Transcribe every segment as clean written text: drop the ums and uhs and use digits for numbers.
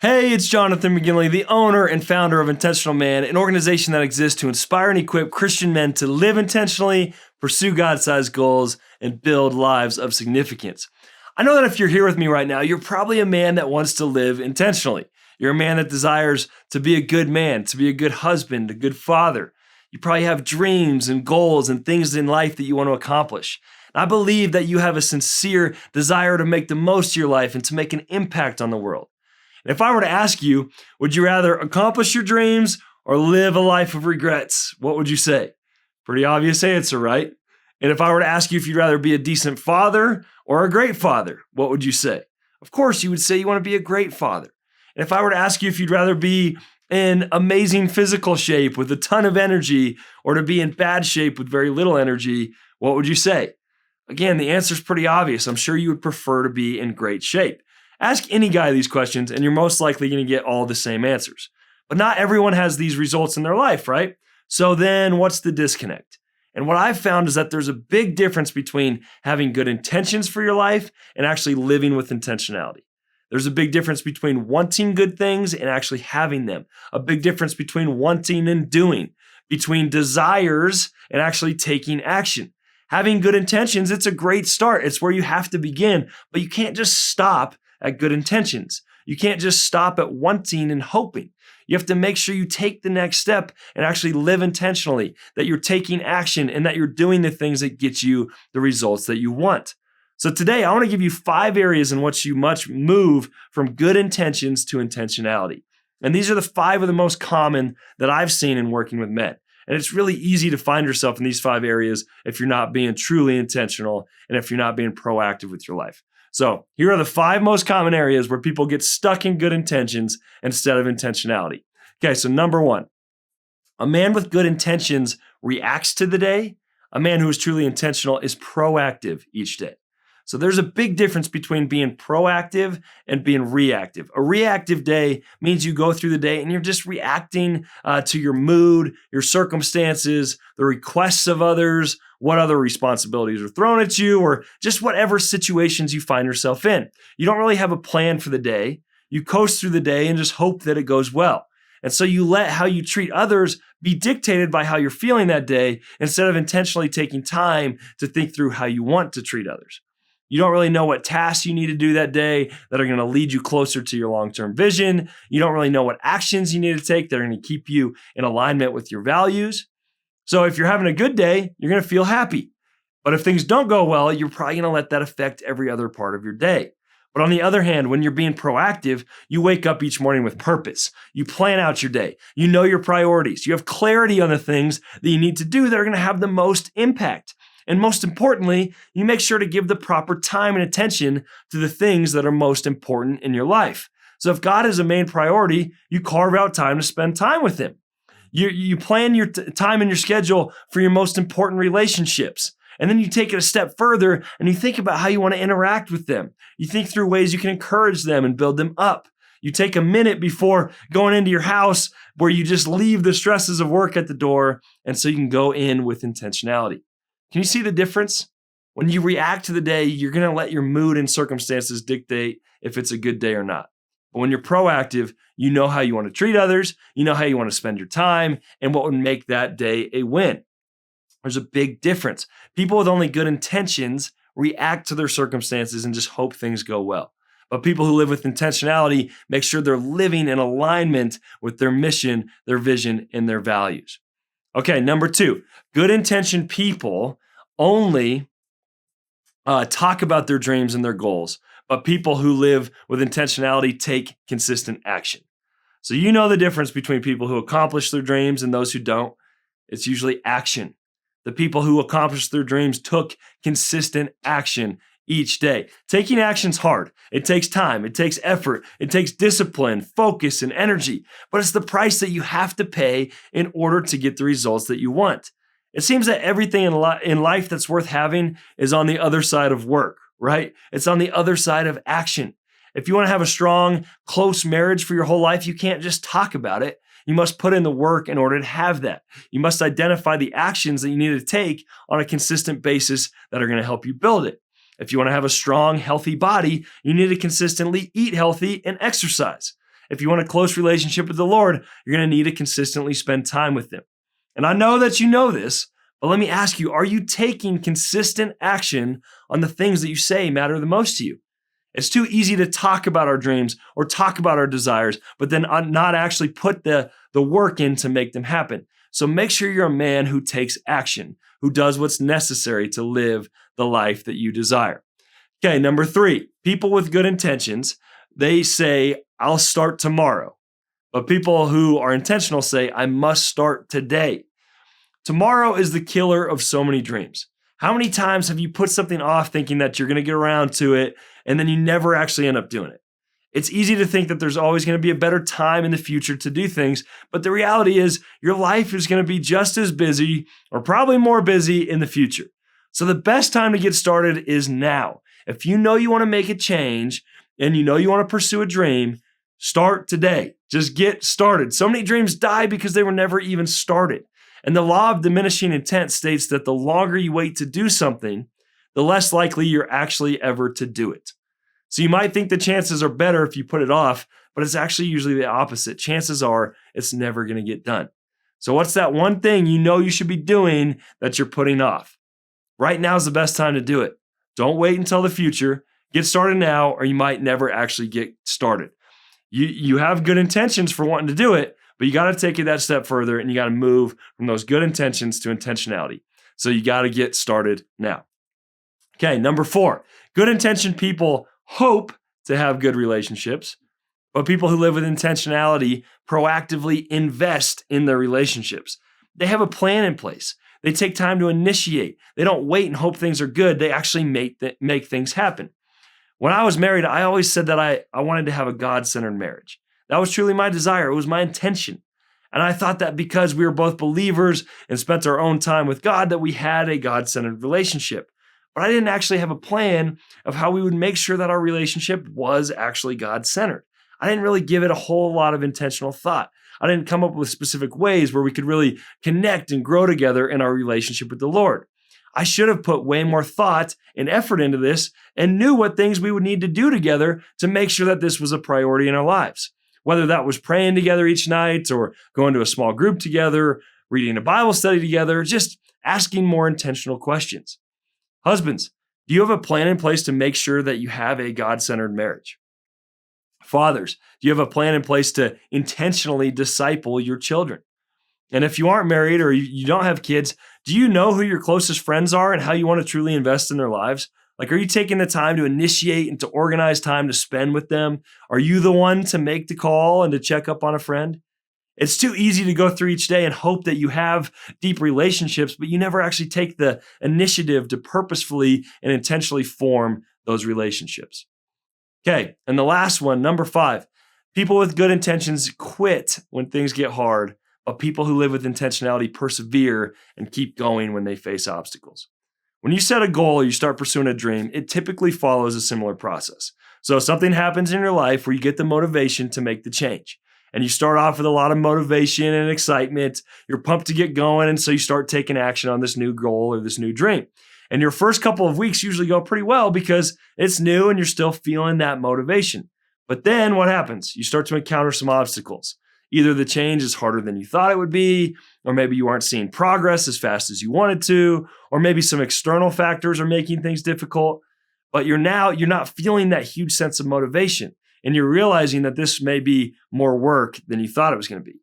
Hey, it's Jonathan McGinley, the owner and founder of Intentional Man, an organization that exists to inspire and equip Christian men to live intentionally, pursue God-sized goals, and build lives of significance. I know that if you're here with me right now, you're probably a man that wants to live intentionally. You're a man that desires to be a good man, to be a good husband, a good father. You probably have dreams and goals and things in life that you want to accomplish. I believe that you have a sincere desire to make the most of your life and to make an impact on the world. And if I were to ask you, would you rather accomplish your dreams or live a life of regrets? What would you say? Pretty obvious answer, right? And if I were to ask you if you'd rather be a decent father or a great father, what would you say? Of course, you would say you want to be a great father. And if I were to ask you if you'd rather be in amazing physical shape with a ton of energy or to be in bad shape with very little energy, what would you say? Again, the answer is pretty obvious. I'm sure you would prefer to be in great shape. Ask any guy these questions, and you're most likely going to get all the same answers. But not everyone has these results in their life, right? So then what's the disconnect? And what I've found is that there's a big difference between having good intentions for your life and actually living with intentionality. There's a big difference between wanting good things and actually having them. A big difference between wanting and doing, between desires and actually taking action. Having good intentions, it's a great start. It's where you have to begin, but you can't just stop at good intentions. You can't just stop at wanting and hoping. You have to make sure you take the next step and actually live intentionally, that you're taking action and that you're doing the things that get you the results that you want. So today, I want to give you 5 areas in which you must move from good intentions to intentionality. And these are the 5 of the most common that I've seen in working with men. And it's really easy to find yourself in these 5 areas if you're not being truly intentional and if you're not being proactive with your life. So here are the 5 most common areas where people get stuck in good intentions instead of intentionality. Okay, so number 1, a man with good intentions reacts to the day. A man who is truly intentional is proactive each day. So there's a big difference between being proactive and being reactive. A reactive day means you go through the day and you're just reacting to your mood, your circumstances, the requests of others, what other responsibilities are thrown at you, or just whatever situations you find yourself in. You don't really have a plan for the day. You coast through the day and just hope that it goes well. And so you let how you treat others be dictated by how you're feeling that day instead of intentionally taking time to think through how you want to treat others. You don't really know what tasks you need to do that day that are going to lead you closer to your long-term vision. You don't really know what actions you need to take that are going to keep you in alignment with your values. So if you're having a good day, you're going to feel happy. But if things don't go well, you're probably going to let that affect every other part of your day. But on the other hand, when you're being proactive, you wake up each morning with purpose. You plan out your day. You know your priorities. You have clarity on the things that you need to do that are going to have the most impact. And most importantly, you make sure to give the proper time and attention to the things that are most important in your life. So if God is a main priority, you carve out time to spend time with Him. You plan your time in your schedule for your most important relationships. And then you take it a step further and you think about how you want to interact with them. You think through ways you can encourage them and build them up. You take a minute before going into your house where you just leave the stresses of work at the door, and so you can go in with intentionality. Can you see the difference? When you react to the day, you're going to let your mood and circumstances dictate if it's a good day or not. But when you're proactive, you know how you want to treat others, you know how you want to spend your time, and what would make that day a win. There's a big difference. People with only good intentions react to their circumstances and just hope things go well. But people who live with intentionality make sure they're living in alignment with their mission, their vision, and their values. Okay, number 2, good intentioned people only talk about their dreams and their goals, but people who live with intentionality take consistent action. So you know the difference between people who accomplish their dreams and those who don't. It's usually action. The people who accomplish their dreams took consistent action each day. Taking action's hard. It takes time. It takes effort. It takes discipline, focus, and energy. But it's the price that you have to pay in order to get the results that you want. It seems that everything in life that's worth having is on the other side of work, right? It's on the other side of action. If you want to have a strong, close marriage for your whole life, you can't just talk about it. You must put in the work in order to have that. You must identify the actions that you need to take on a consistent basis that are going to help you build it. If you want to have a strong, healthy body, you need to consistently eat healthy and exercise. If you want a close relationship with the Lord, you're going to need to consistently spend time with Him. And I know that you know this, but let me ask you, are you taking consistent action on the things that you say matter the most to you? It's too easy to talk about our dreams or talk about our desires, but then not actually put the work in to make them happen. So make sure you're a man who takes action, who does what's necessary to live the life that you desire. Okay, number 3, people with good intentions, they say, I'll start tomorrow. But people who are intentional say, I must start today. Tomorrow is the killer of so many dreams. How many times have you put something off thinking that you're going to get around to it, and then you never actually end up doing it? It's easy to think that there's always going to be a better time in the future to do things, but the reality is your life is going to be just as busy or probably more busy in the future. So the best time to get started is now. If you know you want to make a change and you know you want to pursue a dream, start today. Just get started. So many dreams die because they were never even started. And the law of diminishing intent states that the longer you wait to do something, the less likely you're actually ever to do it. So you might think the chances are better if you put it off, but it's actually usually the opposite. Chances are it's never going to get done. So what's that one thing you know you should be doing that you're putting off? Right now is the best time to do it. Don't wait until the future. Get started now, or you might never actually get started. You have good intentions for wanting to do it, but you got to take it that step further, and you got to move from those good intentions to intentionality. So you got to get started now. Okay, number 4, good intentioned people hope to have good relationships, but people who live with intentionality proactively invest in their relationships. They have a plan in place. They take time to initiate. They don't wait and hope things are good. They actually make things happen. When I was married, I always said that I wanted to have a God-centered marriage. That was truly my desire. It was my intention. And I thought that because we were both believers and spent our own time with God, that we had a God-centered relationship. But I didn't actually have a plan of how we would make sure that our relationship was actually God-centered. I didn't really give it a whole lot of intentional thought. I didn't come up with specific ways where we could really connect and grow together in our relationship with the Lord. I should have put way more thought and effort into this and knew what things we would need to do together to make sure that this was a priority in our lives. Whether that was praying together each night or going to a small group together, reading a Bible study together, just asking more intentional questions. Husbands, do you have a plan in place to make sure that you have a God-centered marriage? Fathers, do you have a plan in place to intentionally disciple your children? And if you aren't married or you don't have kids, do you know who your closest friends are and how you want to truly invest in their lives? Like, are you taking the time to initiate and to organize time to spend with them? Are you the one to make the call and to check up on a friend? It's too easy to go through each day and hope that you have deep relationships, but you never actually take the initiative to purposefully and intentionally form those relationships. Okay, and the last one, number 5, people with good intentions quit when things get hard, but people who live with intentionality persevere and keep going when they face obstacles. When you set a goal or you start pursuing a dream, it typically follows a similar process. So something happens in your life where you get the motivation to make the change. And you start off with a lot of motivation and excitement. You're pumped to get going, and so you start taking action on this new goal or this new dream. And your first couple of weeks usually go pretty well because it's new and you're still feeling that motivation. But then what happens? You start to encounter some obstacles. Either the change is harder than you thought it would be, or maybe you aren't seeing progress as fast as you wanted to, or maybe some external factors are making things difficult. But you're not feeling that huge sense of motivation, and you're realizing that this may be more work than you thought it was going to be.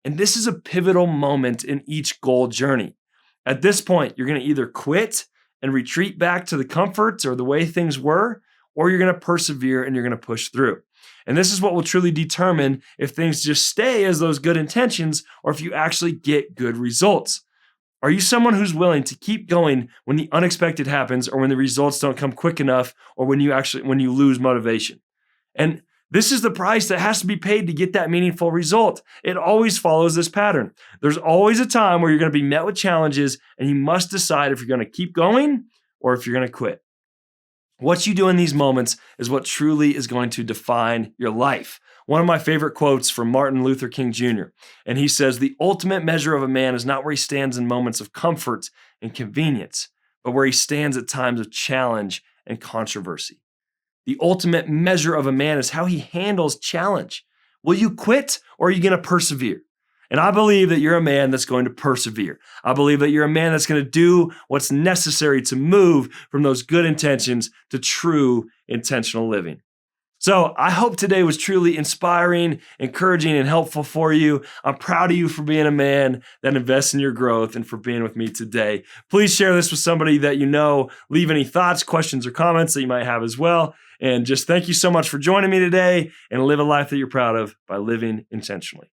And this is a pivotal moment in each goal journey. At this point, you're going to either quit and retreat back to the comforts or the way things were, or you're going to persevere and you're going to push through. And this is what will truly determine if things just stay as those good intentions or if you actually get good results. Are you someone who's willing to keep going when the unexpected happens or when the results don't come quick enough or when you lose motivation? And this is the price that has to be paid to get that meaningful result. It always follows this pattern. There's always a time where you're going to be met with challenges and you must decide if you're going to keep going or if you're going to quit. What you do in these moments is what truly is going to define your life. One of my favorite quotes from Martin Luther King Jr., and he says, "The ultimate measure of a man is not where he stands in moments of comfort and convenience, but where he stands at times of challenge and controversy." The ultimate measure of a man is how he handles challenge. Will you quit or are you going to persevere? And I believe that you're a man that's going to persevere. I believe that you're a man that's going to do what's necessary to move from those good intentions to true intentional living. So I hope today was truly inspiring, encouraging, and helpful for you. I'm proud of you for being a man that invests in your growth and for being with me today. Please share this with somebody that you know. Leave any thoughts, questions, or comments that you might have as well. And just thank you so much for joining me today, and live a life that you're proud of by living intentionally.